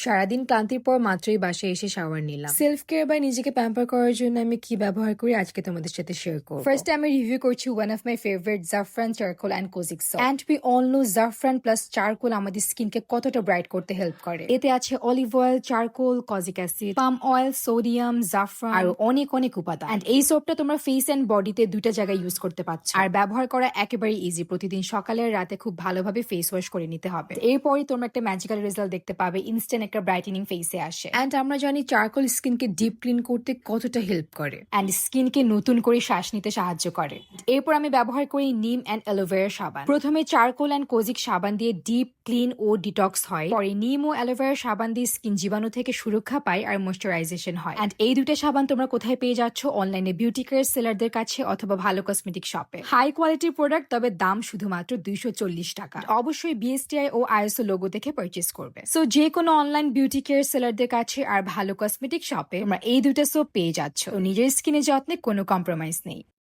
সারাদিন ক্লান্তির পর মাত্রই বাসায় এসে শাওয়ার নিলাম। সেলফ কেয়ার বা নিজেকে প্যাম্পার করার জন্য আমি কি ব্যবহার করি আজকে তোমাদের সাথে শেয়ার করব। ফার্স্টে আমি রিভিউ করছি ওয়ান অফ মাই ফেভারিট জাফরান charcoal and kojic soap. And we all know জাফরান প্লাস চারকোল আমাদের স্কিনকে কতটা ব্রাইট করতে হেল্প করে। এতে আছে olive oil, charcoal, kojic acid, palm oil, sodium, জাফরান আর অনেক অনেক উপাদান। অ্যান্ড এই সোপটা তোমরা ফেস এন্ড বডিতে দুইটা জায়গায় ইউজ করতে পারছো। আর ব্যবহার করা একেবারে ইজি। প্রতিদিন সকালে আর রাতে খুব ভালোভাবে ফেস ওয়াশ করে নিতে হবে। এরপরই তোমরা একটা ম্যাজিক্যাল রেজাল্ট দেখতে পাবে, ইনস্ট্যান্ট একটা ব্রাইটেনিং ফেসে আসে। এন্ড আমরা জানি চারকোল স্কিনকে ডিপ ক্লিন করতে কতটা হেল্প করে এন্ড স্কিনকে নতুন করে শ্বাস নিতে সাহায্য করে। এরপর আমি ব্যবহার করি নিম এন্ড অ্যালোভেরা সাবান। প্রথমে চারকোল এন্ড কোজিক সাবান দিয়ে ডিপ ক্লিন ও ডিটক্স হয়, পরে নিম ও অ্যালোভেরা সাবান দিয়ে স্কিন জীবাণু থেকে সুরক্ষা পায় আর ময়েশ্চারাইজেশন হয়। এন্ড এই দুটো সাবান তোমরা কোথায় পেয়ে যাচ্ছ? অনলাইনে বিউটি কেয়ার সেলারদের কাছে অথবা ভালো কসমেটিক শপে। হাই কোয়ালিটির প্রোডাক্ট, তবে দাম শুধুমাত্র 240 টাকা। অবশ্যই বিএসটিআই ও আইএসও লোগো দেখে পারচেজ করবে। সো যে কোনো অনলাইন বিউটি কেয়ার সেলারদের কাছে আর ভালো কসমেটিক শপে তোমরা এই দুটো সোপ পেয়ে যাচ্ছ। তো নিজের স্কিনের যত্নে কোনো কম্প্রোমাইজ নেই।